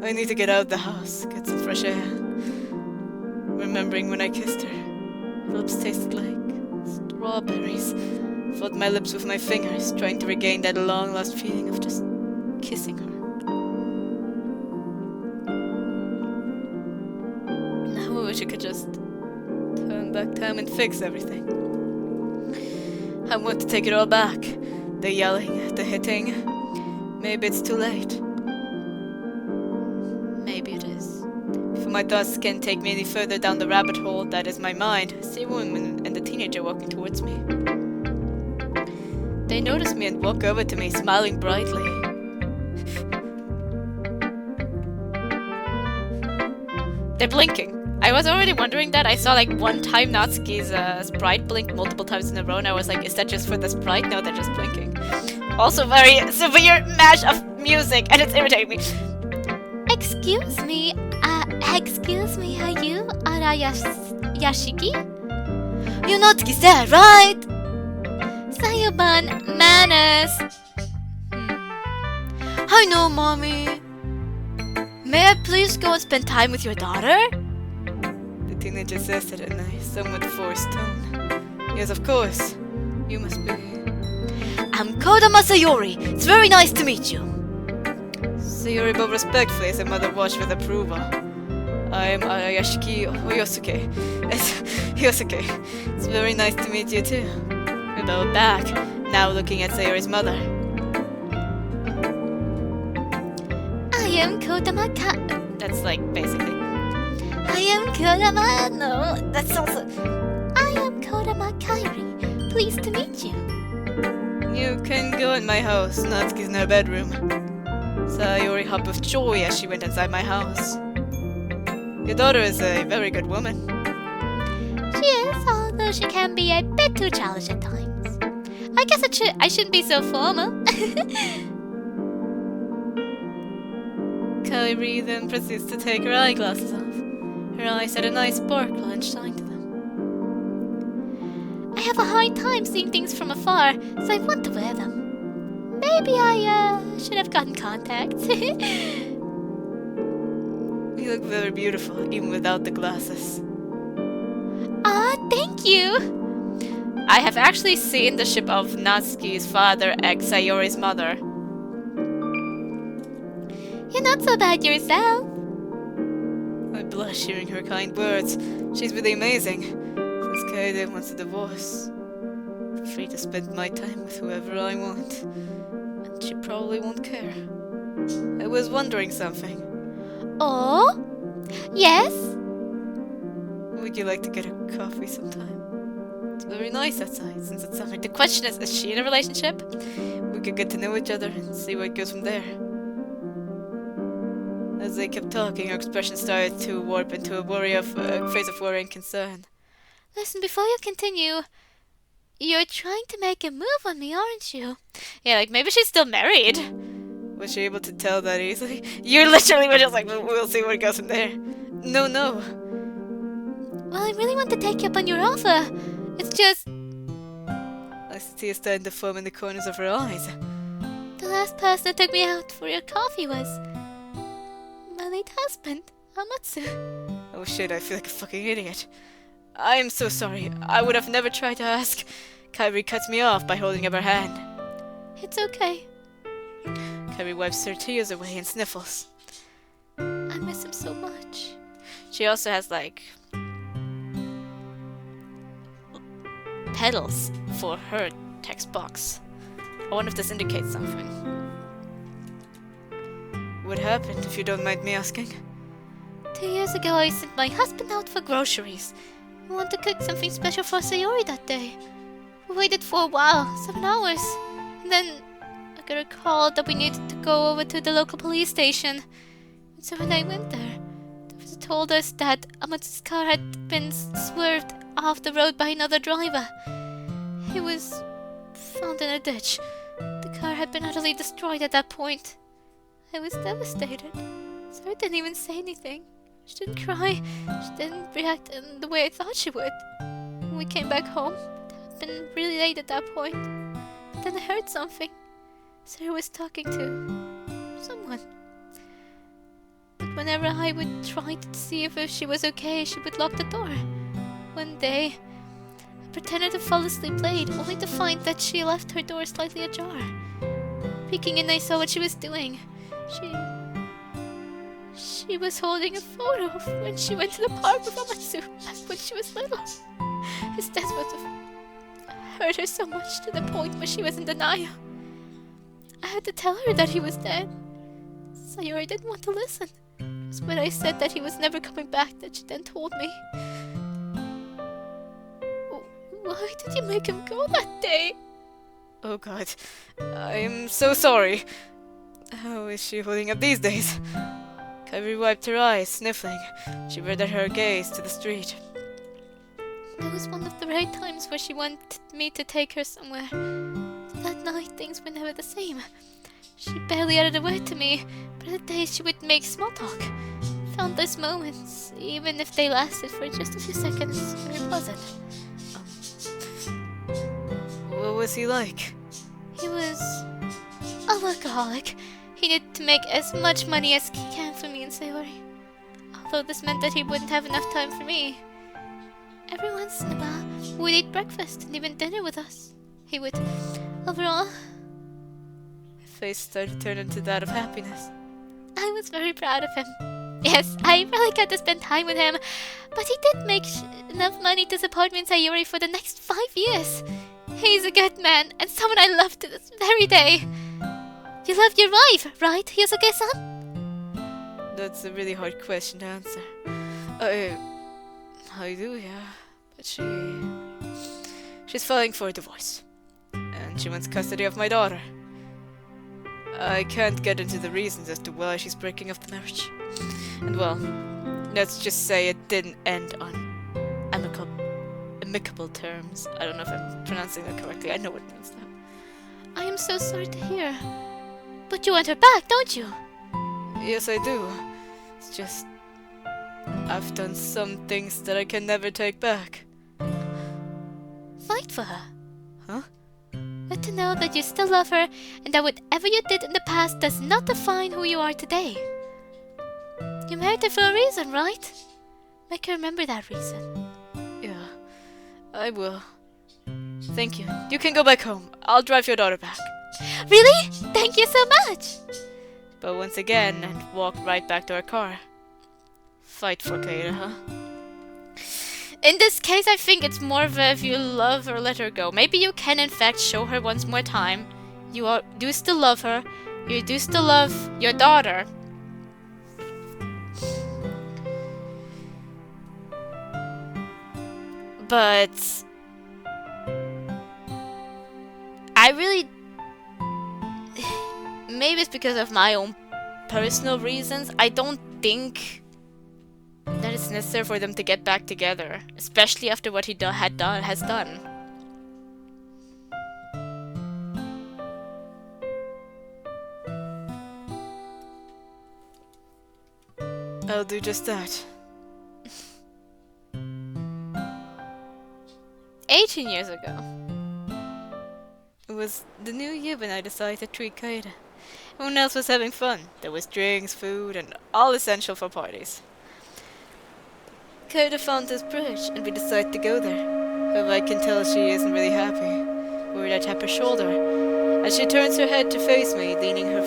I need to get out of the house, get some fresh air. Remembering when I kissed her, her lips tasted like strawberries. Filled my lips with my fingers, trying to regain that long-lost feeling of just kissing her. Now I wish I could just turn back time and fix everything. I want to take it all back. The yelling, the hitting. Maybe it's too late. Maybe it is. Before my thoughts can take me any further down the rabbit hole that is my mind, I see a woman and a teenager walking towards me. They notice me and walk over to me, smiling brightly. They're blinking. I was already wondering that. I saw like one time Natsuki's sprite blink multiple times in a row, and I was like, is that just for the sprite? No, they're just blinking. Also very severe mash of music, and it's irritating me. Excuse me, are you Yashiki? You're Natsuki's dad, right? Sayuban manners. I know, mommy. May I please go and spend time with your daughter? The teenager says it in a somewhat forced tone. Yes, of course. You must be... I'm Kodama Sayori. It's very nice to meet you. Sayori bowed respectfully as her mother watched with approval. I am Ayashiki Yosuke. Yosuke. It's very nice to meet you too. We bowed back, now looking at Sayori's mother. I am Kodama That's like basically. I am Kodama. No, that's also. I am Kodama Kairi. Pleased to meet you. You can go in my house. Natsuki's in her bedroom. Sayori hopped with joy as she went inside my house. Your daughter is a very good woman. She is, although she can be a bit too childish at times. I guess I shouldn't be so formal. Kairi then proceeds to take her eyeglasses off. Her eyes had a nice sparkle and shine to them. I have a hard time seeing things from afar, so I want to wear them. Maybe I should have gotten contacts. You look very beautiful, even without the glasses. Ah, thank you! I have actually seen the ship of Natsuki's father and Sayori's mother. You're not so bad yourself. I blush hearing her kind words. She's really amazing. Since Kaede wants a divorce, I'm free to spend my time with whoever I want. And she probably won't care. I was wondering something. Oh? Yes? Would you like to get a coffee sometime? It's very nice outside since it's summer. The question is she in a relationship? We could get to know each other and see what goes from there. As they kept talking, her expression started to warp into a phase of worry and concern. Listen, before you continue, you're trying to make a move on me, aren't you? Yeah, like maybe she's still married. Was she able to tell that easily? You literally were just like, we'll see where it goes from there. No. Well, I really want to take you up on your offer. It's just... I see tears starting to form in the corners of her eyes. The last person that took me out for your coffee was... my late husband, Amatsu. Oh shit, I feel like a fucking idiot. I am so sorry. I would have never tried to ask. Kairi cuts me off by holding up her hand. It's okay. Kairi wipes her tears away and sniffles. I miss him so much. She also has like... pedals for her text box. I wonder if this indicates something. What happened, if you don't mind me asking? 2 years ago, I sent my husband out for groceries. We wanted to cook something special for Sayori that day. We waited for a while, 7 hours. And then I got a call that we needed to go over to the local police station. And so when I went there, the officer told us that Amatsu's car had been swerved off the road by another driver. He was found in a ditch. The car had been utterly destroyed at that point. I was devastated. Sarah didn't even say anything. She didn't cry. She didn't react in the way I thought she would. When we came back home, it had been really late at that point. Then I heard something. Sarah was talking to someone. But whenever I would try to see if she was okay, she would lock the door. One day, I pretended to fall asleep late, only to find that she left her door slightly ajar. Peeking in, I saw what she was doing. She was holding a photo of when she went to the park with Amatsu back when she was little. His death must have hurt her so much to the point where she was in denial. I had to tell her that he was dead. Sayori didn't want to listen. It was when I said that he was never coming back that she then told me. Why did you make him go that day? Oh god, I am so sorry. How is she holding up these days? Kairi wiped her eyes, sniffling. She averted her gaze to the street. That was one of the rare times where she wanted me to take her somewhere. That night, things were never the same. She barely added a word to me, but at days she would make small talk. Found those moments, even if they lasted for just a few seconds, very pleasant. What was he like? He was a workaholic. He needed to make as much money as he can for me and Sayori. Although this meant that he wouldn't have enough time for me. Every once in a while, we'd eat breakfast and even dinner with us. He would. Overall, Her face started to turn into that of happiness. I was very proud of him. Yes, I really got to spend time with him, but he did make enough money to support me and Sayori for the next 5 years. He's a good man, and someone I love to this very day. You love your wife, right, Yosuke-san? That's a really hard question to answer. I do, yeah. But she's filing for a divorce. And she wants custody of my daughter. I can't get into the reasons as to why she's breaking off the marriage. And well, let's just say it didn't end on amicable terms. I don't know if I'm pronouncing that correctly. I know what it means now. I am so sorry to hear. But you want her back, don't you? Yes, I do. It's just I've done some things that I can never take back. Fight for her. Huh? Let her know that you still love her and that whatever you did in the past does not define who you are today. You married her for a reason, right? Make her remember that reason. Yeah, I will. Thank you. You can go back home. I'll drive your daughter back. Really? Thank you so much! But once again, and walk right back to her car. Fight for Kaida, huh? In this case, I think it's more of a if you love her, let her go. Maybe you can in fact show her once more time. You do still love her. You do still love your daughter. But I really... Maybe it's because of my own personal reasons. I don't think that it's necessary for them to get back together, especially after what he has done. I'll do just that. 18 years ago. It was the new year when I decided to treat Kaida. Everyone else was having fun. There was drinks, food, and all essential for parties. Kaida found this bridge, and we decided to go there. However, I can tell she isn't really happy. Worried I tap her shoulder, as she turns her head to face me, leaning her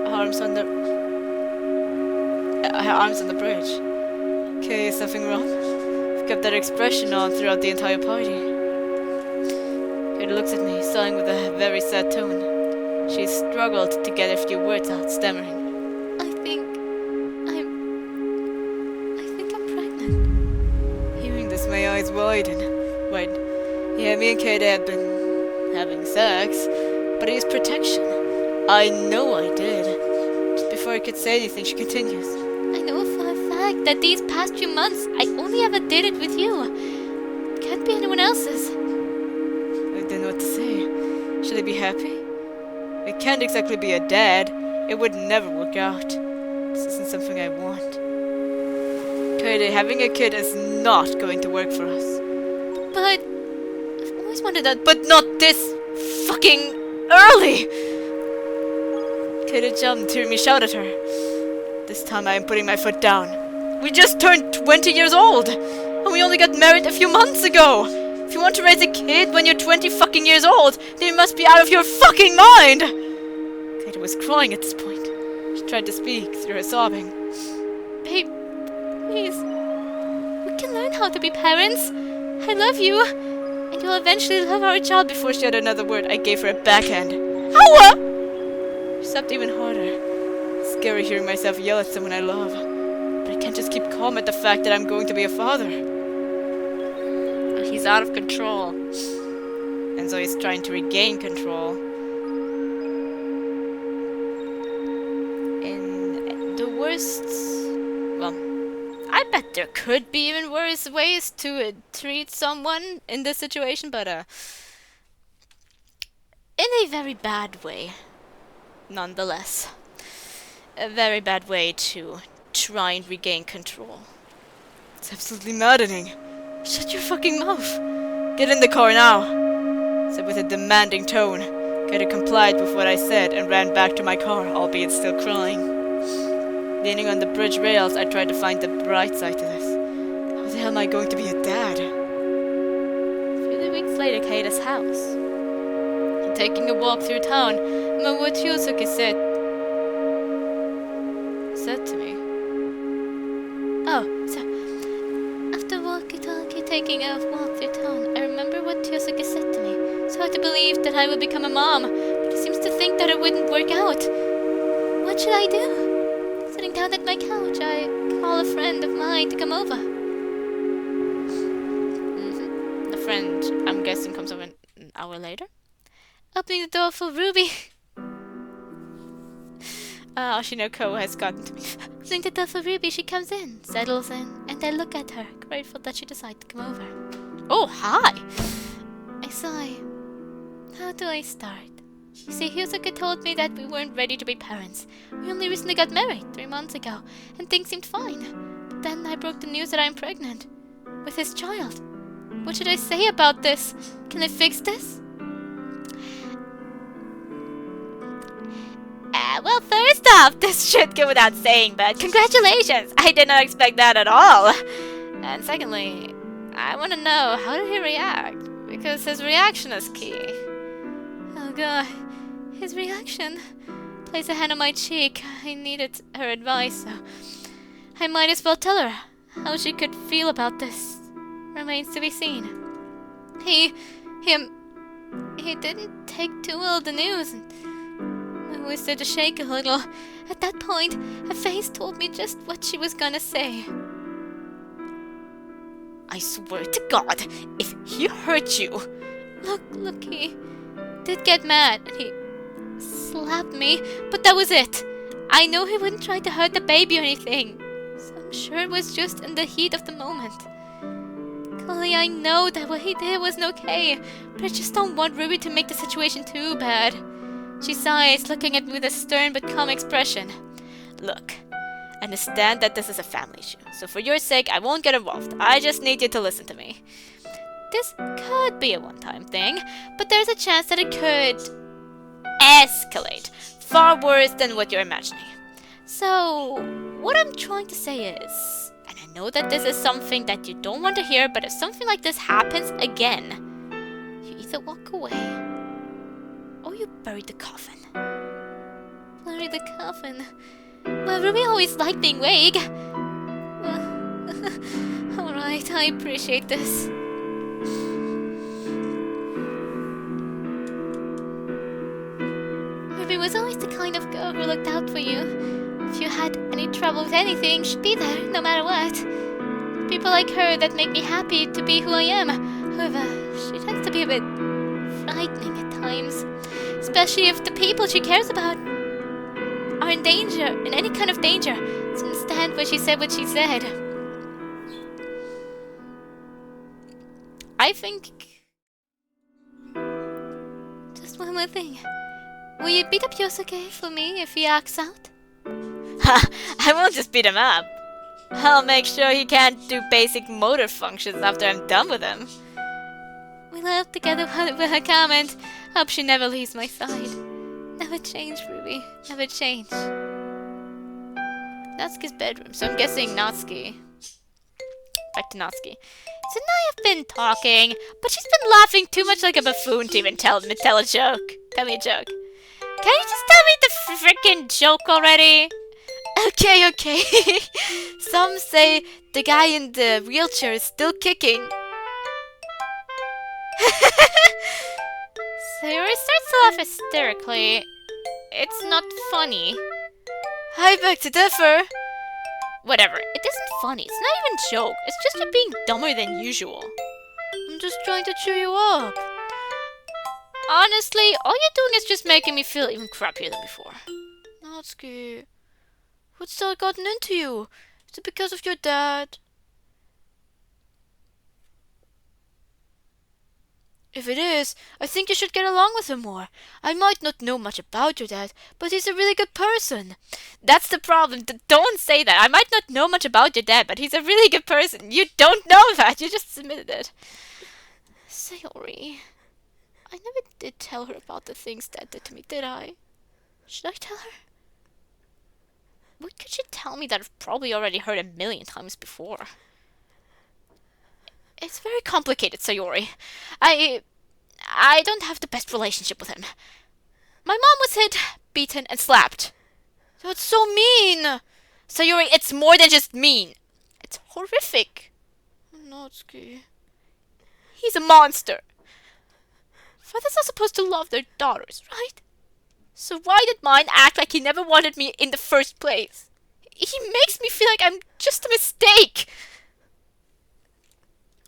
arms on the bridge. Okay, is something wrong? I've kept that expression on throughout the entire party. Kaida looks at me, sighing with a very sad tone. She struggled to get a few words out, stammering. I think I'm pregnant. Hearing this, my eyes widen. Yeah, me and Kaida had been having sex, but I used protection. I know I did. Just before I could say anything, she continues. I know for a fact that these past few months, I only ever did it with you. It can't be anyone else's. I didn't know what to say. Should I be happy? I can't exactly be a dad. It would never work out. This isn't something I want. Kaida, having a kid is not going to work for us. But I've always wanted that. But not this fucking early! Kaida jumped to hear me shout at her. This time I am putting my foot down. We just turned 20 years old! And we only got married a few months ago! If you want to raise a kid when you're 20 fucking years old, then you must be out of your fucking mind! Kate was crying at this point. She tried to speak through her sobbing. Babe, please. We can learn how to be parents. I love you. And you'll eventually love our child. Before she had another word, I gave her a backhand. Ow! She sobbed even harder. It's scary hearing myself yell at someone I love. But I can't just keep calm at the fact that I'm going to be a father. He's out of control. And so he's trying to regain control. In the worst... Well, I bet there could be even worse ways to treat someone in this situation, but in a very bad way. Nonetheless. A very bad way to try and regain control. It's absolutely maddening. Shut your fucking mouth. Get in the car now, said with a demanding tone. Kata complied with what I said and ran back to my car, albeit still crying. Leaning on the bridge rails, I tried to find the bright side to this. How the hell am I going to be a dad? A few weeks later, Kata's house. Taking a walk through town, what Yosuke said to me. Oh, so after taking a walk through town, I remember what Yosuke said to me. So hard to believe that I would become a mom, but he seems to think that it wouldn't work out. What should I do? Sitting down at my couch, I call a friend of mine to come over. The friend, I'm guessing, comes over an hour later. Opening the door for Ruby. Oshinoko has gotten to me. Opening the door for Ruby, she comes in, settles in, and I look at her, grateful that she decided to come over. Oh, hi! I sigh. How do I start? You see, Hyusuke told me that we weren't ready to be parents. We only recently got married 3 months ago, and things seemed fine. But then I broke the news that I'm pregnant. With his child. What should I say about this? Can I fix this? Well, first off, this should go without saying, but congratulations! I did not expect that at all! And secondly, I want to know, how did he react? Because his reaction is key. Oh god, his reaction. Placed a hand on my cheek. I needed her advice, so I might as well tell her. How she could feel about this remains to be seen. He didn't take too well the news, and my voice started to shake a little. At that point, her face told me just what she was gonna say. I swear to God, if he hurt you... Look, he did get mad, and he slapped me, but that was it. I know he wouldn't try to hurt the baby or anything, so I'm sure it was just in the heat of the moment. Clearly, I know that what he did wasn't okay, but I just don't want Ruby to make the situation too bad. She sighs, looking at me with a stern but calm expression. Look, I understand that this is a family issue, so for your sake, I won't get involved. I just need you to listen to me. This could be a one-time thing, but there's a chance that it could escalate far worse than what you're imagining. So, what I'm trying to say is, and I know that this is something that you don't want to hear, but if something like this happens again, you either walk away or you bury the coffin. Bury the coffin? Well, Ruby always liked being vague. Alright, I appreciate this. Ruby was always the kind of girl who looked out for you. If you had any trouble with anything, she'd be there, no matter what. People like her that make me happy to be who I am. However, she tends to be a bit frightening at times. Especially if the people she cares about are in danger, in any kind of danger. So understand why she said what she said. I think... Just one more thing. Will you beat up Yosuke for me if he acts out? Ha! I won't just beat him up. I'll make sure he can't do basic motor functions after I'm done with him. We laughed together with her comment. Hope she never leaves my side. Never change, Ruby. Never change. Natsuki's bedroom, so I'm guessing Natsuki. Back to Natsuki. So now I've been talking, but she's been laughing too much like a buffoon to even tell a joke. Tell me a joke. Can you just tell me the freaking joke already? Okay, okay. Some say the guy in the wheelchair is still kicking. Sayori starts to laugh hysterically. It's not funny. I beg to differ. Whatever, it isn't funny. It's not even a joke. It's just you being dumber than usual. I'm just trying to cheer you up. Honestly, all you're doing is just making me feel even crappier than before. Natsuki, what's that gotten into you? Is it because of your dad? If it is, I think you should get along with him more. I might not know much about your dad, but he's a really good person. That's the problem. Don't say that. I might not know much about your dad, but he's a really good person. You don't know that. You just admitted it. Sayori, I never did tell her about the things Dad did to me, did I? Should I tell her? What could you tell me that I've probably already heard a million times before? It's very complicated, Sayori. I don't have the best relationship with him. My mom was hit, beaten, and slapped. That's so mean! Sayori, it's more than just mean. It's horrific. Natsuki. He's a monster. Fathers are supposed to love their daughters, right? So why did mine act like he never wanted me in the first place? He makes me feel like I'm just a mistake.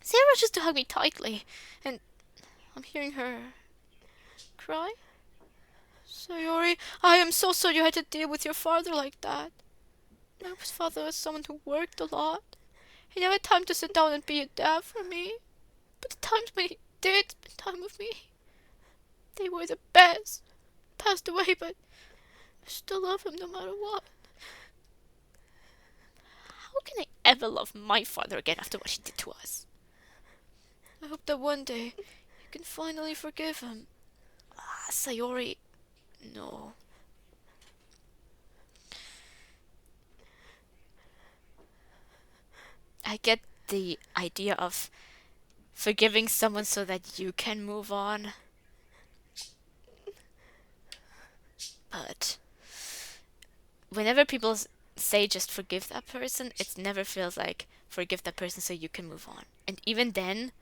Sarah rushes to hug me tightly, and I'm hearing her cry. Sayori, I am so sorry you had to deal with your father like that. My father was someone who worked a lot. He never had time to sit down and be a dad for me. But the times when he did spend time with me, they were the best. Passed away, but I still love him no matter what. How can I ever love my father again after what he did to us? I hope that one day you can finally forgive him. Sayori, no. I get the idea of forgiving someone so that you can move on. But whenever people say just forgive that person, it never feels like forgive that person so you can move on. And even then,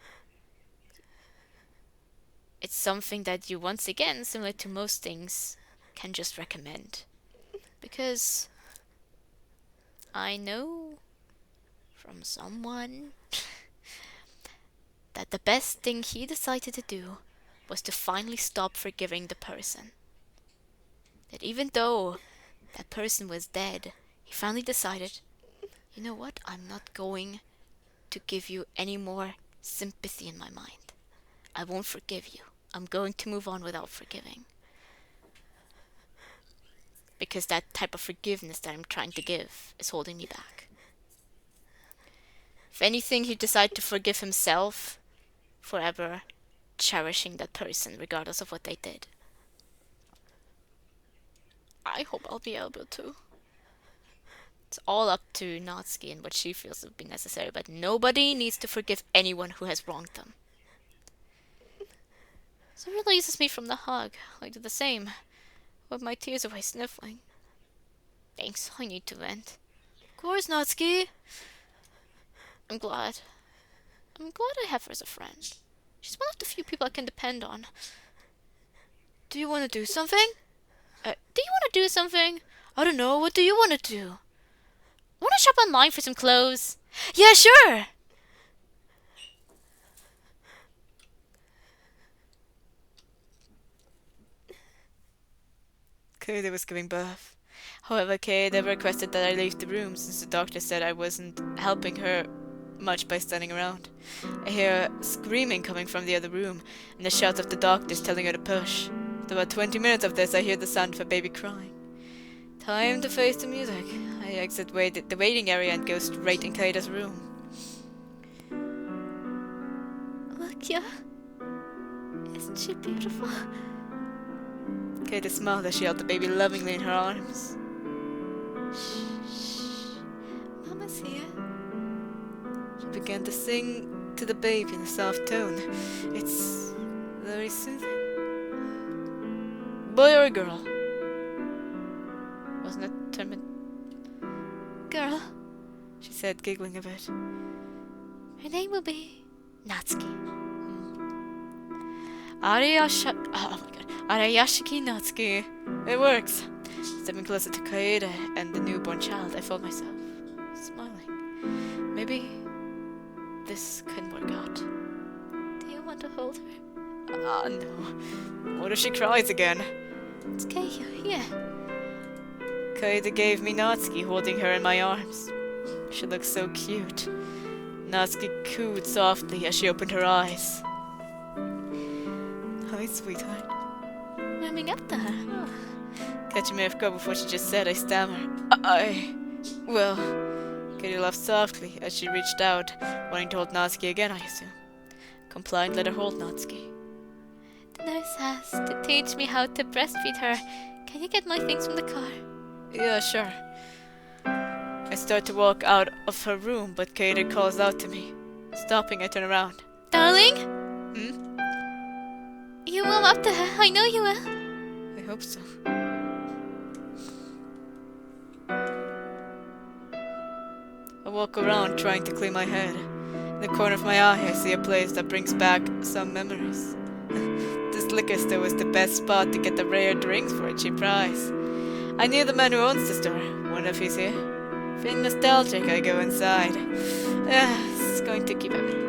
it's something that you, once again, similar to most things, can just recommend. Because I know from someone that the best thing he decided to do was to finally stop forgiving the person. That even though that person was dead, he finally decided, you know what, I'm not going to give you any more sympathy in my mind. I won't forgive you. I'm going to move on without forgiving. Because that type of forgiveness that I'm trying to give is holding me back. If anything, he decided to forgive himself, forever cherishing that person regardless of what they did. I hope I'll be able to. It's all up to Natsuki and what she feels would be necessary, but nobody needs to forgive anyone who has wronged them. So it releases me from the hug. I do the same, with my tears away sniffling. Thanks, I need to vent. Of course, Natsuki. I'm glad. I'm glad I have her as a friend. She's one of the few people I can depend on. Do you want to do something? Do you want to do something? I don't know, what do you want to do? Want to shop online for some clothes? Yeah, sure! Kaede was giving birth. However, Kaede requested that I leave the room since the doctor said I wasn't helping her much by standing around. I hear screaming coming from the other room, and the shout of the doctors telling her to push. After about 20 minutes of this, I hear the sound of a baby crying. Time to face the music. I exit the waiting area and go straight in Kaeda's room. Look, yeah. Isn't she beautiful? Kaeda smiled as she held the baby lovingly in her arms. Shh. began to sing to the baby in a soft tone. It's very soothing. Boy or girl? Wasn't it determined? Girl, She said, giggling a bit. her name will be Natsuki. Arayashiki Natsuki. It works. Stepping closer to Kaede and the newborn child, I felt myself smiling. Maybe this can work out. Do you want to hold her? No. What if she cries again? It's Keiyo, here. Kaede gave me Natsuki, holding her in my arms. She looked so cute. Natsuki cooed softly as she opened her eyes. Hi, sweetheart. Warming up to her. Catching me off guard with what she just said, I stammered. Well... Kaede laughed softly as she reached out, wanting to hold Natsuki again, I assume. Compliant let her hold Natsuki. The nurse has to teach me how to breastfeed her. Can you get my things from the car? Yeah, sure. I start to walk out of her room, but Kaede calls out to me. Stopping, I turn around. Darling? You warm up to her. I know you will. I hope so. I walk around trying to clear my head. In the corner of my eye, I see a place that brings back some memories. This liquor store was the best spot to get the rare drinks for a cheap price. I knew the man who owns the store. Wonder if he's here. Feeling nostalgic, I go inside. It's going to keep happening.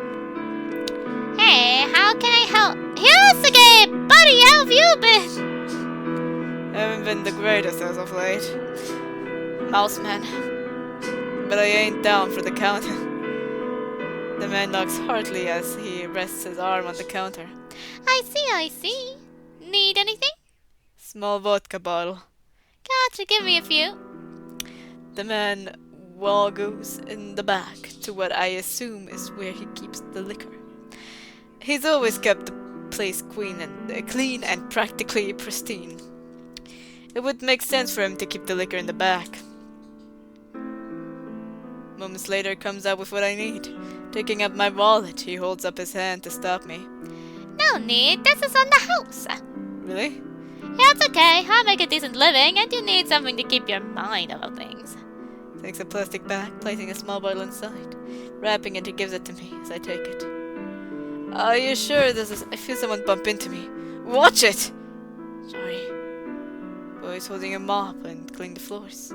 Hey, how can I help? Yosuke, buddy, how have you been? Haven't been the greatest as of late. Mouse man. But I ain't down for the counter. The man knocks heartily as he rests his arm on the counter. I see. Need anything? Small vodka bottle. Gotcha, give me a few. The man goes in the back to what I assume is where he keeps the liquor. He's always kept the place clean and practically pristine. It would make sense for him to keep the liquor in the back. Moments later, comes out with what I need. Taking up my wallet, he holds up his hand to stop me. No need, this is on the house. Really? Yeah, it's okay. I make a decent living, and you need something to keep your mind off of things. Takes a plastic bag, placing a small bottle inside. Wrapping it, he gives it to me as I take it. Are you sure this is... I feel someone bump into me. Watch it! Sorry. Boy's holding a mop and cleaning the floors.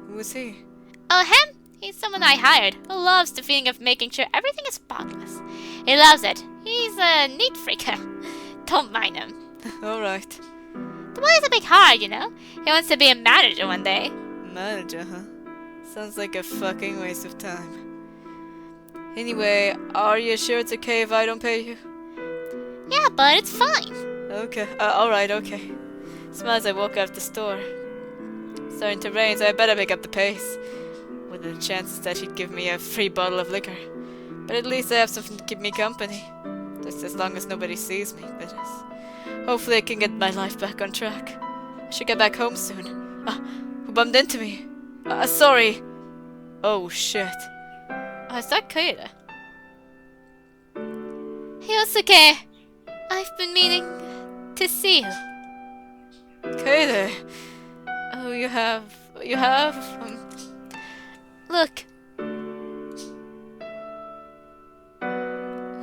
Who is he? Oh, him? He's someone I hired who loves the feeling of making sure everything is spotless. He loves it. He's a neat freak. Don't mind him. Alright. The boy is a big heart, you know. He wants to be a manager one day. Manager, huh? Sounds like a fucking waste of time. Anyway, are you sure it's okay if I don't pay you? Yeah, but it's fine. Okay. Alright, okay. Smile as I walk out of the store. Starting to rain, so I better pick up the pace. What are the chances that he'd give me a free bottle of liquor? But at least I have something to keep me company. Just as long as nobody sees me, that is. Hopefully I can get my life back on track. I should get back home soon. Who bumped into me? Sorry. Oh, shit. Is that Kaede? Yosuke, I've been meaning to see you. Kaede. Oh, you have... Look.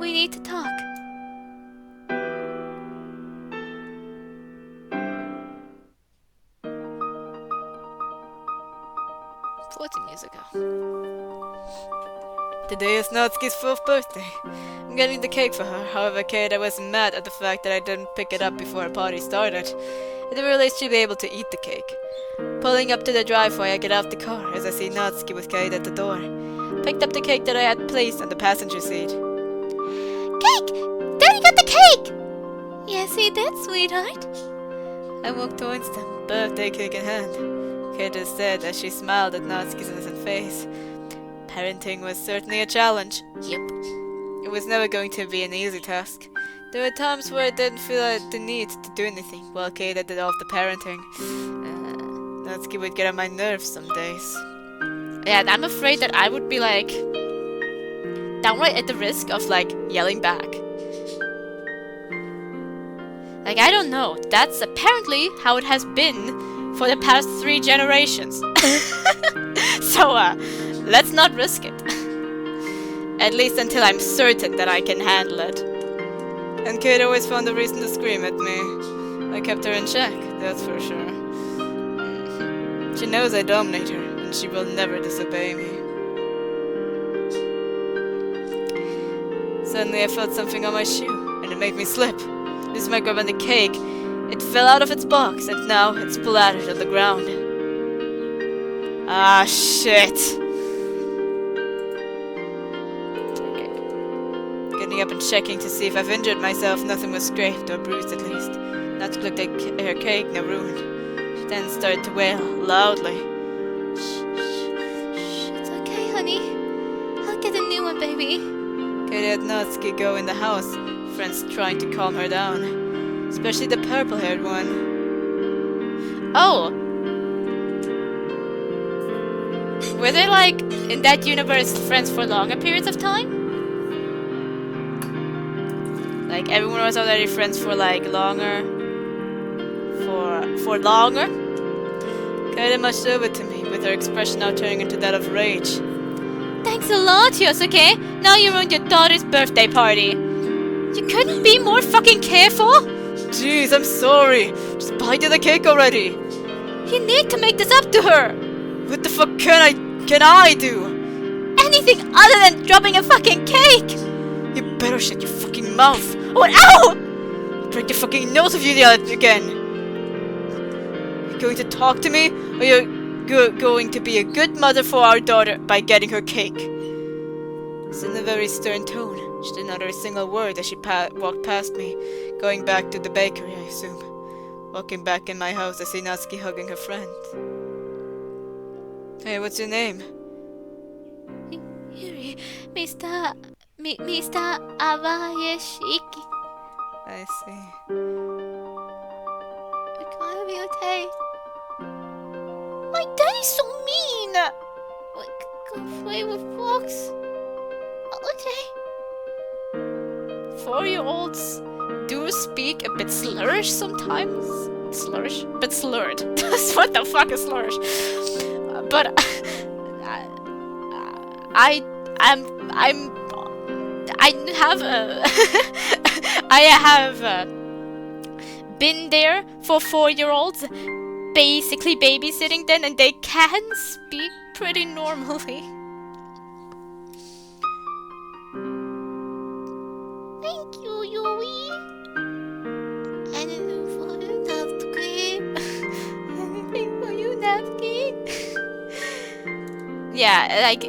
We need to talk. 14 years ago. Today is Natsuki's 4th birthday. I'm getting the cake for her. However, Kaede was mad at the fact that I didn't pick it up before our party started. At the very least, she'd be able to eat the cake. Pulling up to the driveway, I get out the car as I see Natsuki with Kaede at the door. Picked up the cake that I had placed on the passenger seat. Cake! Daddy got the cake! Yes, he did, sweetheart. I walked towards them, birthday cake in hand. Kaede said as she smiled at Natsuki's innocent face. Parenting was certainly a challenge. Yep. It was never going to be an easy task. There were times where I didn't feel the need to do anything, while Kaede did all the parenting. Natsuki would get on my nerves some days. Yeah, and I'm afraid that I would be like downright at the risk of, like, yelling back. Like, I don't know. That's apparently how it has been for the past 3 generations. So, let's not risk it. At least until I'm certain that I can handle it. And Kate always found a reason to scream at me. I kept her in check, that's for sure. She knows I dominate her, and she will never disobey me. Suddenly I felt something on my shoe, and it made me slip. This is my grab on the cake. It fell out of its box, and now it's splattered on the ground. Ah, shit. Okay. Getting up and checking to see if I've injured myself. Nothing was scraped, or bruised at least. Not to look at her cake, no ruined. She then started to wail, loudly. Shh. It's okay, honey. I'll get a new one, baby. Katie had Natsuki go in the house, friends trying to calm her down. Especially the purple-haired one. Oh! Were they, like, in that universe, friends for longer periods of time? Like, everyone was already friends for, like, longer? For longer? Kaede mushed over to me, with her expression now turning into that of rage. Thanks a lot, Yosuke. Now you ruined your daughter's birthday party. You couldn't be more fucking careful? Jeez, I'm sorry. Just bite the cake already. You need to make this up to her. What the fuck can I do? Anything other than dropping a fucking cake. You better shut your fucking mouth. Oh, ow! I'll break your fucking nose if you yell at me again. You going to talk to me? Or you're going to be a good mother for our daughter by getting her cake? It's in a very stern tone. She didn't utter a single word as she walked past me, going back to the bakery, I assume. Walking back in my house, I see Natsuki hugging her friend. Hey, what's your name? Yuri, Mr. Abayashiki. I see. It's gonna be okay. My daddy's so mean! Like, go play with blocks. Okay. 4-year-olds do speak a bit slurish sometimes. Slurish? Bit slurred. What the fuck is slurish? But I have been there for 4-year-olds, basically babysitting them, and they can speak pretty normally. Thank you, Yuri. Anything for you, Natsuki. Anything for you, Natsuki. Yeah, like,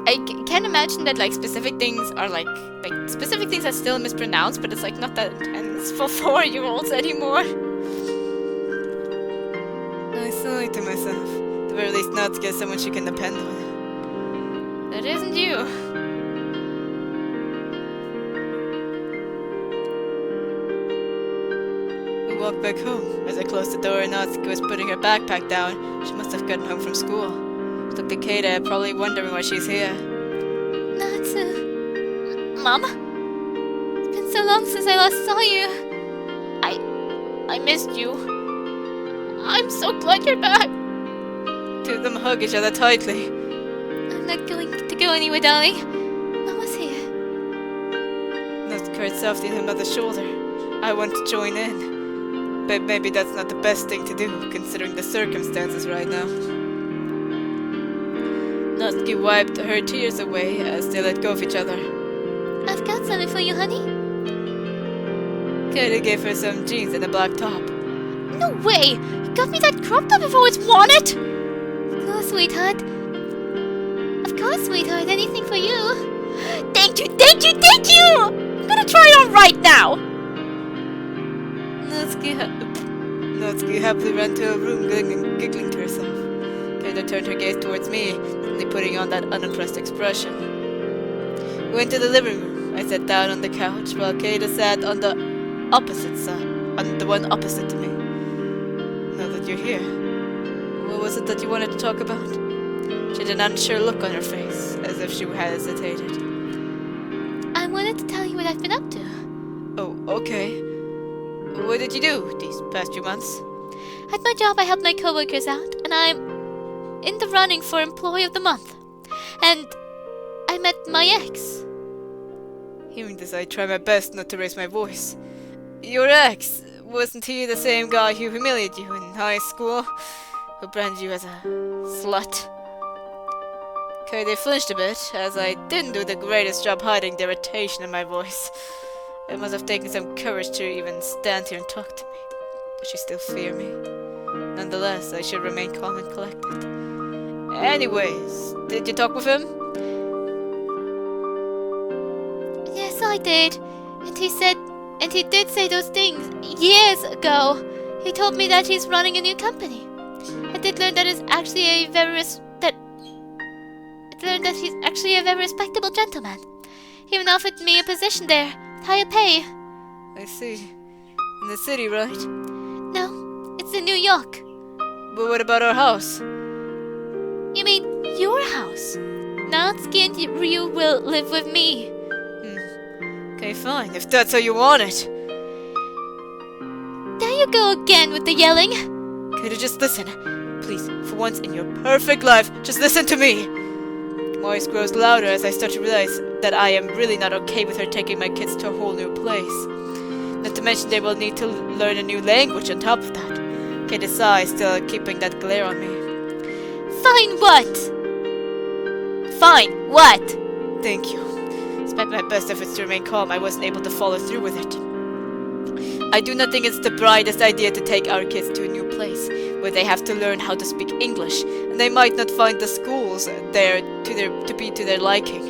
I can't imagine that, like, specific things are, like, specific things are still mispronounced, but it's, like, not that intense for 4-year-olds anymore. I sighed to myself. At the very least, Natsuki is someone she can depend on. That isn't you. We walked back home. As I closed the door, Natsuki was putting her backpack down. She must have gotten home from school. She looked at Kaede, probably wondering why she's here. Natsu. Mom? It's been so long since I last saw you. I missed you. I'm so glad you're back. Two of them hug each other tightly. I'm not going to go anywhere, darling. Mama's here. Natsuki cried softly on her mother's shoulder. I want to join in. But maybe that's not the best thing to do, considering the circumstances right now. Natsuki wiped her tears away as they let go of each other. I've got something for you, honey. Kaede gave her some jeans and a black top. No way! You got me that crop top I've always wanted! Of course, sweetheart. Of course, sweetheart. Anything for you. Thank you, thank you, thank you! I'm gonna try it on right now! Natsuki happily ran to her room, giggling to herself. Kaede turned her gaze towards me, suddenly putting on that unimpressed expression. We went to the living room. I sat down on the couch, while Kaede sat on the opposite side, on the one opposite to me. Now that you're here, what was it that you wanted to talk about? She had an unsure look on her face, as if she hesitated. I wanted to tell you what I've been up to. Oh, okay. What did you do these past few months? At my job, I helped my coworkers out, and I'm in the running for Employee of the Month. And I met my ex. Hearing this, I try my best not to raise my voice. Your ex, wasn't he the same guy who humiliated you in high school? Who branded you as a slut? Okay, they flinched a bit, as I didn't do the greatest job hiding the irritation in my voice. It must have taken some courage to even stand here and talk to me. Does she still fear me? Nonetheless, I should remain calm and collected. Anyways, did you talk with him? Yes, I did. And he did say those things years ago. He told me that he's running a new company. I did learn that he's actually a very respectable gentleman. He even offered me a position there, higher pay. I see. In the city, right? No, it's in New York. But what about our house? You mean your house? Natsuki and Ryu will live with me. Okay, fine, if that's how you want it. There you go again with the yelling. Could you just listen? Please, for once in your perfect life, just listen to me. My voice grows louder as I start to realize that I am really not okay with her taking my kids to a whole new place. Not to mention they will need to learn a new language on top of that. Okay, the sigh still keeping that glare on me. Fine what? Fine what? Thank you. Despite my best efforts to remain calm, I wasn't able to follow through with it. I do not think it's the brightest idea to take our kids to a new place, where they have to learn how to speak English, and they might not find the schools there to be to their liking.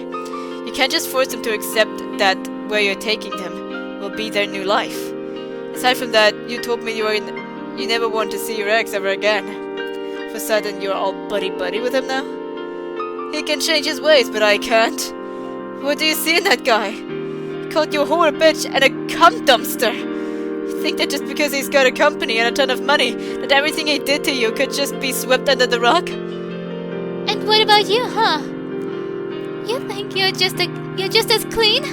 You can't just force them to accept that where you're taking them will be their new life. Aside from that, you told me you never want to see your ex ever again. For a sudden, you're all buddy-buddy with him now? He can change his ways, but I can't. What do you see in that guy? He called you a whore, bitch, and a cum dumpster. You think that just because he's got a company and a ton of money, that everything he did to you could just be swept under the rug? And what about you, huh? You think you're just as clean?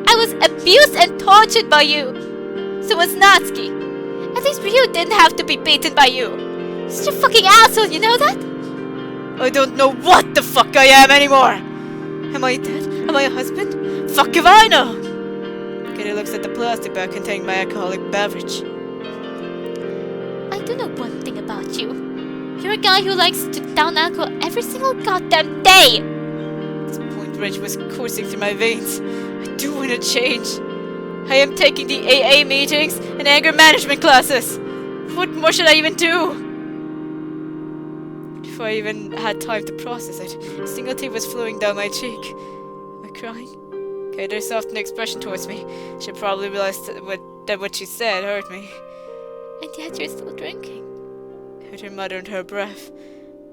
I was abused and tortured by you. So was Natsuki. At least Ryu didn't have to be beaten by you. Such a fucking asshole, you know that? I don't know what the fuck I am anymore! Am I dead? Am I a husband? Fuck if I know! Kitty looks at the plastic bag containing my alcoholic beverage. I do know one thing about you. You're a guy who likes to down alcohol every single goddamn day! This point rage was coursing through my veins. I do want to change. I am taking the AA meetings and anger management classes. What more should I even do? Before I even had time to process it, a single tear was flowing down my cheek. Am I crying? Kater's softened expression towards me. She probably realized that what she said hurt me. And yet you're still drinking. I heard her mutter under her breath,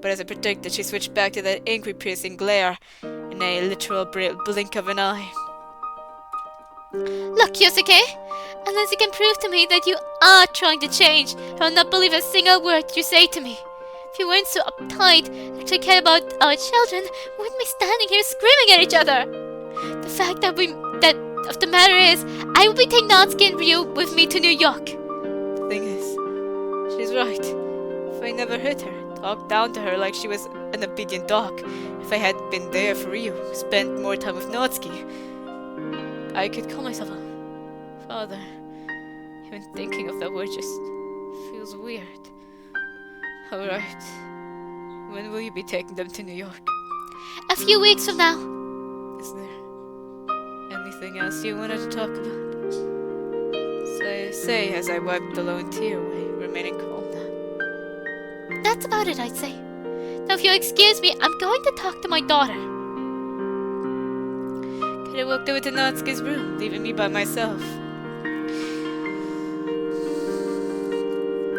but as I predicted, she switched back to that angry, piercing glare in a literal blink of an eye. Look, Yosuke, unless you can prove to me that you are trying to change, I will not believe a single word you say to me. If you weren't so uptight and actually cared about our children, we wouldn't be standing here screaming at each other. The fact of the matter is, I will be taking Natsuki and Ryu with me to New York. The thing is, she's right. If I never hit her, talked down to her like she was an obedient dog, if I had been there for Ryu, spent more time with Natsuki, I could call myself a father. Even thinking of that word just feels weird. Alright. When will you be taking them to New York? A few weeks from now. Is there anything else you wanted to talk about? Say as I wiped the lone tear away, remaining calm now. That's about it, I'd say. Now if you'll excuse me, I'm going to talk to my daughter. Could have walked over to Natsuki's room, leaving me by myself.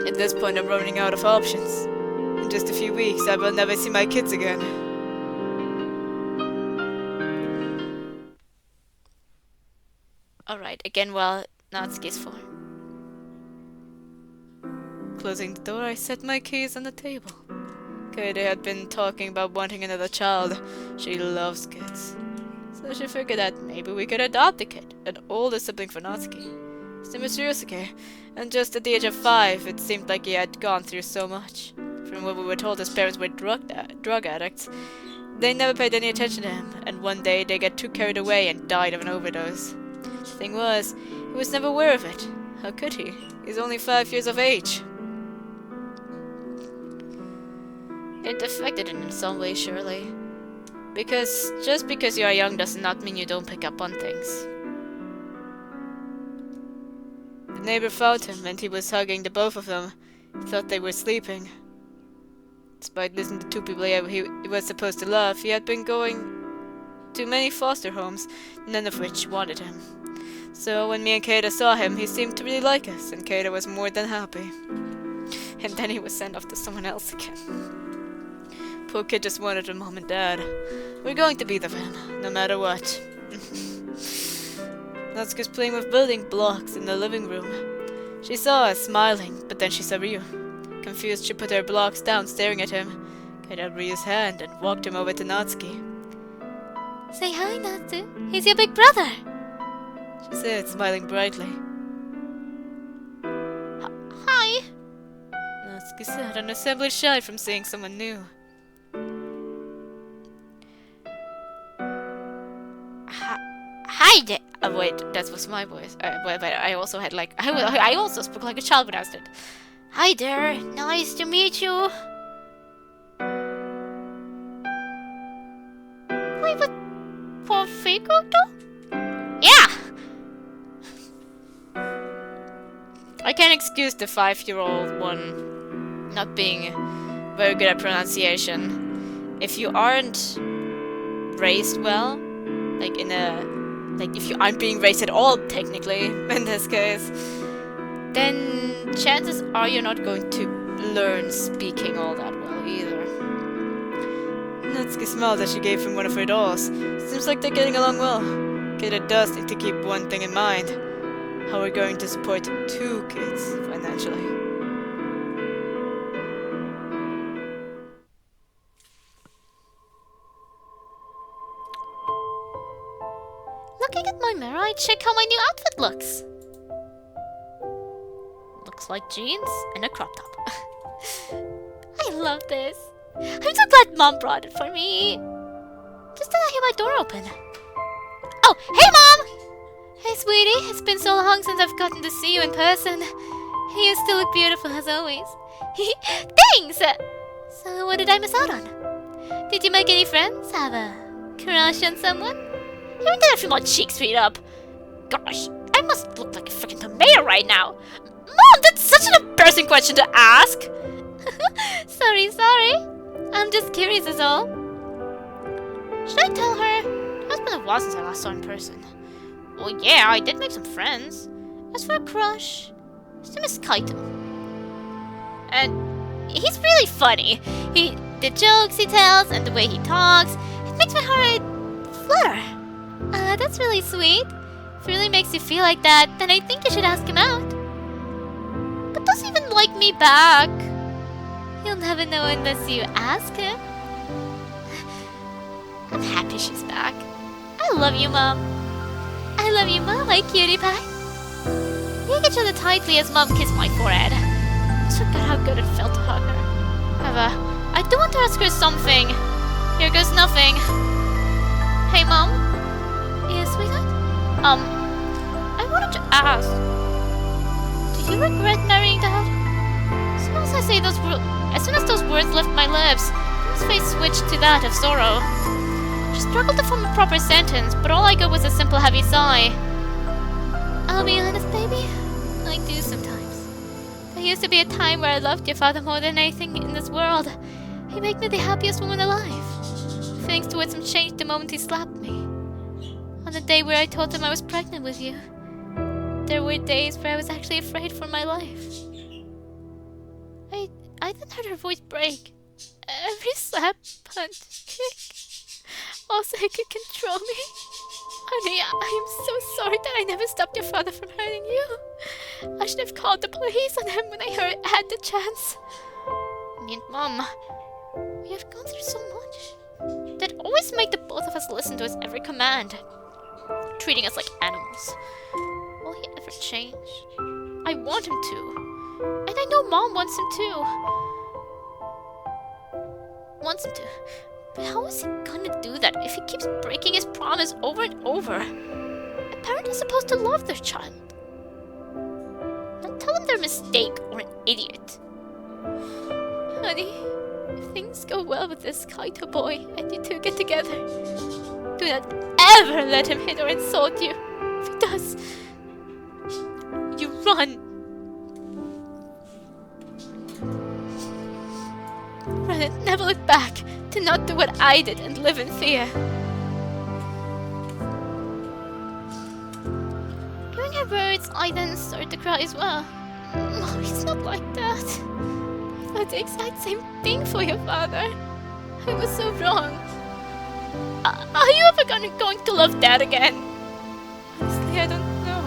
At this point, I'm running out of options. In just a few weeks, I will never see my kids again. Alright, again while Natsuki's phone. Closing the door, I set my keys on the table. Kaede had been talking about wanting another child. She loves kids. So she figured that maybe we could adopt a kid, an older sibling for Natsuki. His name is Ryusuke, and just at the age of 5, it seemed like he had gone through so much. From what we were told, his parents were drug addicts. They never paid any attention to him, and one day they got too carried away and died of an overdose. The thing was, he was never aware of it. How could he? He's only 5 years of age. It affected him in some way, surely. Because just because you are young does not mean you don't pick up on things. The neighbor found him and he was hugging the both of them. He thought they were sleeping. Despite listening to 2 people he was supposed to love, he had been going to many foster homes, none of which wanted him. So when me and Kaede saw him, he seemed to really like us, and Kaede was more than happy. And then he was sent off to someone else again. Poor kid just wanted a mom and dad. We're going to be there for him, no matter what. Natsuki's playing with building blocks in the living room. She saw us smiling, but then she saw Ryu. Confused, she put her blocks down, staring at him. Kaede Ryu's hand and walked him over to Natsuki. Say hi, Natsu. He's your big brother. She said, smiling brightly. Hi. Natsuki said, unashamedly shy from seeing someone new. Hi there. Oh wait, that was my voice. But I also had like I also spoke like a child when I was did. Hi there. Nice to meet you. Wait, but for fake though? Yeah. I can't excuse the 5-year-old one not being very good at pronunciation. If you aren't raised well, like if you aren't being raised at all, technically, in this case, then chances are you're not going to learn speaking all that well either. Natsuki smiled as she gave him one of her dolls. Seems like they're getting along well. Kaede does need to keep one thing in mind. How we're going to support 2 kids financially. Looking at my mirror, I check how my new outfit looks. Looks like jeans and a crop top. I love this. I'm so glad Mom brought it for me. Just then I hear my door open. Oh, hey Mom! Hey sweetie, it's been so long since I've gotten to see you in person. You still look beautiful as always. Thanks! So what did I miss out on? Did you make any friends? Have a crush on someone? You haven't got a few more cheeks straight up. Gosh, I must look like a freaking tomato right now. Mom, that's such an embarrassing question to ask. Sorry. I'm just curious is all. Should I tell her? It's been a while since I last saw her in person. Well, yeah, I did make some friends. As for a crush, his name is Kaito. And he's really funny. The jokes he tells and the way he talks, it makes my heart flutter. That's really sweet. If it really makes you feel like that, then I think you should ask him out. But does he even like me back? You'll never know unless you ask him. I'm happy she's back. I love you, Mom. I love you, Mom, my cutie pie. We hug each other tightly as Mom kissed my forehead. I just forgot how good it felt to hug her. However, I do want to ask her something. Here goes nothing. Hey, Mom. Yes, sweetheart? I wanted to ask. Do you regret marrying Dad? As soon as those words left my lips, his face switched to that of sorrow. She struggled to form a proper sentence, but all I got was a simple heavy sigh. I'll be honest, baby. I do sometimes. There used to be a time where I loved your father more than anything in this world. He made me the happiest woman alive. Feelings towards him changed the moment he slapped me. On the day where I told him I was pregnant with you, there were days where I was actually afraid for my life. I then heard her voice break. Every slap, punch, kick. Also, he could control me. Honey, I am so sorry that I never stopped your father from hurting you. I should have called the police on him when I had the chance. And Mom, We have gone through so much. That always made the both of us listen to his every command, treating us like animals. Will he ever change? I want him to. And I know Mom wants him to. But how is he gonna do that if he keeps breaking his promise over and over? A parent is supposed to love their child. Not tell them they're a mistake or an idiot. Honey, if things go well with this Kaito boy and you two get together, do not ever let him hit or insult you. If he does, you run. Run and never look back. To not do what I did and live in fear. Hearing her words, I then started to cry as well. Oh, he's not like that. I thought the exact same thing for your father. I was so wrong. Are you ever going to love Dad again? Honestly, I don't know.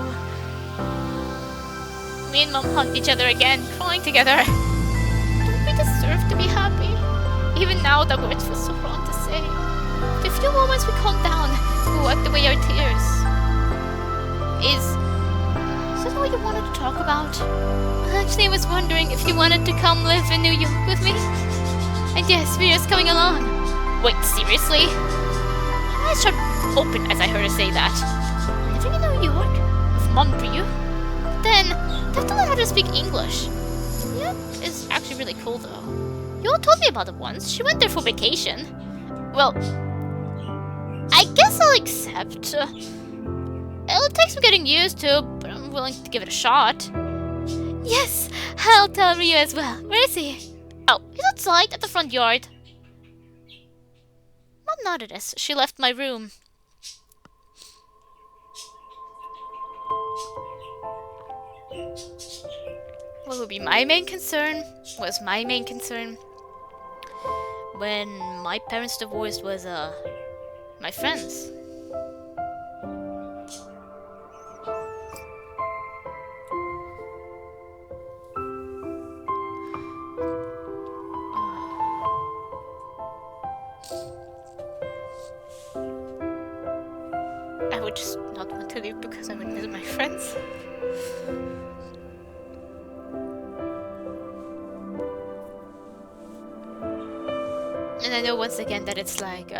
Me and Mom hugged each other again, crying together. Don't we deserve to be happy? Even now, the words feel so wrong to say. For a few moments, we calmed down. We wiped away our tears. Is that all you wanted to talk about? Actually, I was wondering if you wanted to come live in New York with me. And yes, we're just coming along. Wait, seriously? My eyes shut open as I heard her say that. Living in New York? With Mom Ryu? Then, they have to learn how to speak English. Yeah, it's actually really cool though. You all told me about it once. She went there for vacation. Well, I guess I'll accept. It'll take some getting used to, but I'm willing to give it a shot. Yes, I'll tell Ryu as well. Where is he? Oh, he's outside at the front yard. Mom nodded as she left my room. What would be my main concern? Was my main concern when my parents divorced was my friends. I would just not want to leave because I would miss my friends. And I know once again that it's like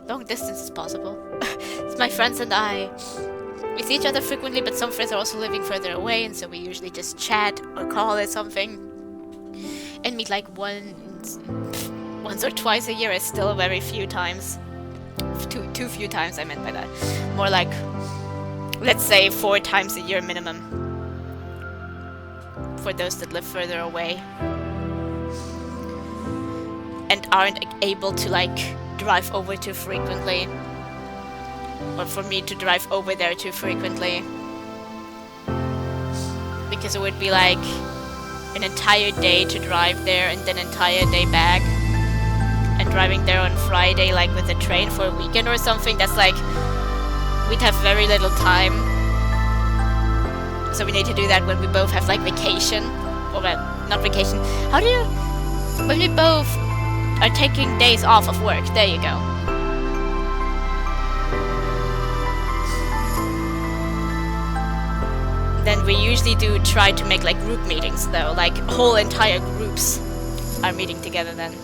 long distance is possible. It's my friends and I. We see each other frequently, but some friends are also living further away, and so we usually just chat or call or something. And meet like once or twice a year is still very few times. Too few times I meant by that. More like, let's say 4 times a year minimum. For those that live further away. And aren't able to like drive over too frequently, or for me to drive over there too frequently, because it would be like an entire day to drive there and then an entire day back, and driving there on Friday like with a train for a weekend or something, that's like we'd have very little time. So we need to do that when we both have like vacation, or well, not vacation, how do you, when we both are taking days off of work. There you go. Then we usually do try to make like group meetings though, like whole entire groups are meeting together then.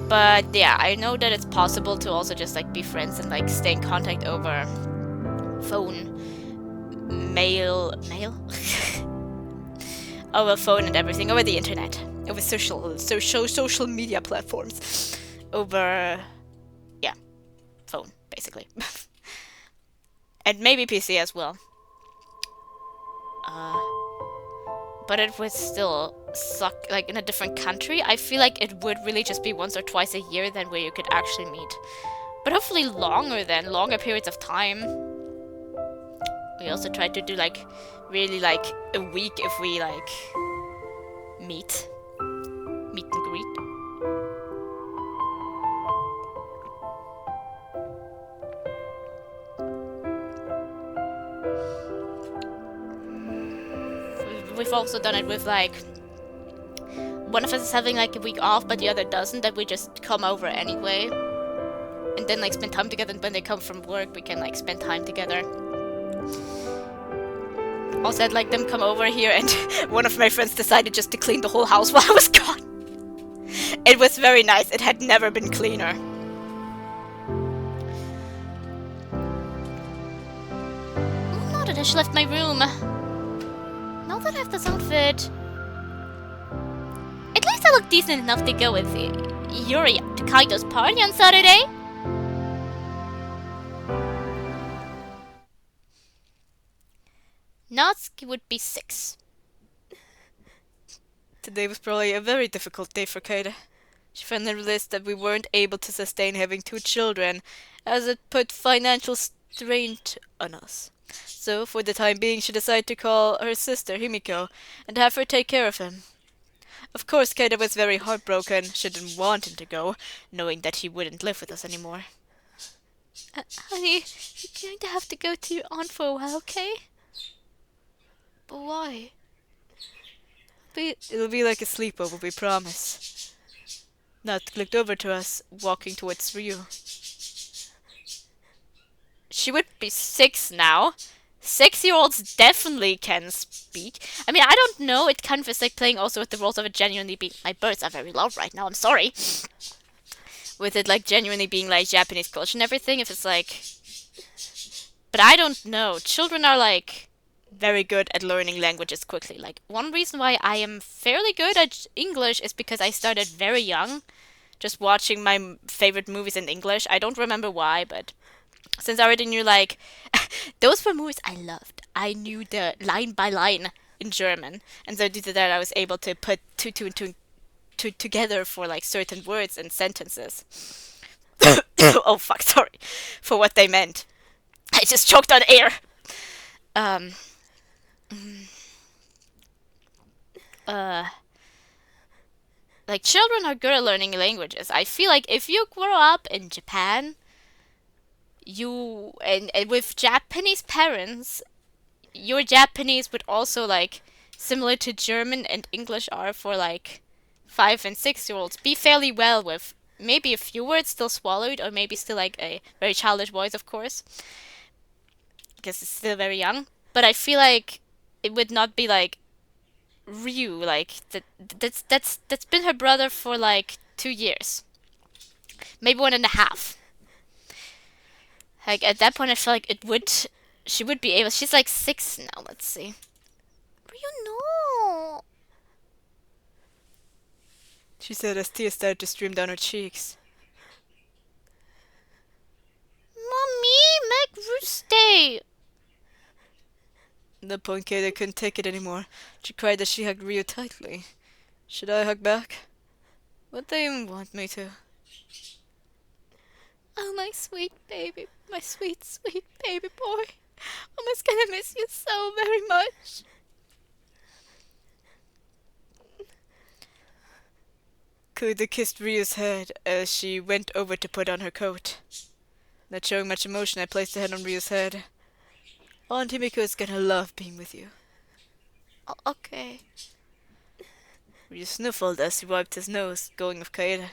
But yeah, I know that it's possible to also just like be friends and like stay in contact over phone, mail? Over phone and everything, over the internet. Over social media platforms, over, yeah, phone basically, and maybe PC as well. But it would still suck. Like in a different country, I feel like it would really just be once or twice a year then where you could actually meet. But hopefully longer periods of time. We also tried to do like really like a week if we like meet and greet. We've also done it with like one of us is having like a week off but the other doesn't, that we just come over anyway. And then like spend time together, and when they come from work we can like spend time together. Also I'd like them come over here, and one of my friends decided just to clean the whole house while I was gone. It was very nice. It had never been cleaner. Now that I left my room. Now that I have this outfit, at least I look decent enough to go with Yuri to Kaido's party on Saturday. Natsuki would be 6. Today was probably a very difficult day for Kaida. She finally realized that we weren't able to sustain having 2 children, as it put financial strain on us. So, for the time being, she decided to call her sister Himiko and have her take care of him. Of course, Kaida was very heartbroken. She didn't want him to go, knowing that he wouldn't live with us anymore. Honey, you're going to have to go to your aunt for a while, okay? But why? It'll be like a sleepover, we promise. Nat looked over to us, walking towards Ryu. She would be 6 now. 6-year-olds definitely can speak. I mean, I don't know. It kind of is like playing also with the roles of it genuinely being... My birds are very loud right now, I'm sorry. With it like genuinely being like Japanese culture and everything, if it's like... But I don't know. Children are like... very good at learning languages quickly. Like, one reason why I am fairly good at English is because I started very young, just watching my favorite movies in English. I don't remember why, but since I already knew, like, those were movies I loved. I knew the line by line in German, and so due to that I was able to put two together for, like, certain words and sentences. Oh, fuck, sorry. For what they meant. I just choked on air. Like, children are good at learning languages. I feel like if you grow up in Japan, and with Japanese parents, your Japanese would also, like, similar to German and English are for, like, 5 and 6-year-olds, be fairly well with maybe a few words still swallowed, or maybe still, like, a very childish voice, of course, because it's still very young. But I feel like it would not be like Ryu, like that's been her brother for like 2 years, maybe 1.5. Like at that point, I feel like she would be able. She's like 6 now. Let's see. Ryu, no. She said as tears started to stream down her cheeks. Mommy, make Ryu stay. At that point, Kaida couldn't take it anymore. She cried as she hugged Ryu tightly. Should I hug back? Would they even want me to? Oh, my sweet baby. My sweet, sweet baby boy. Mama's gonna miss you so very much. Kaida kissed Ryu's head as she went over to put on her coat. Not showing much emotion, I placed a hand on Ryu's head. Aunt Himiko is gonna love being with you. Okay. Ryu sniffled as he wiped his nose, going with Kaida.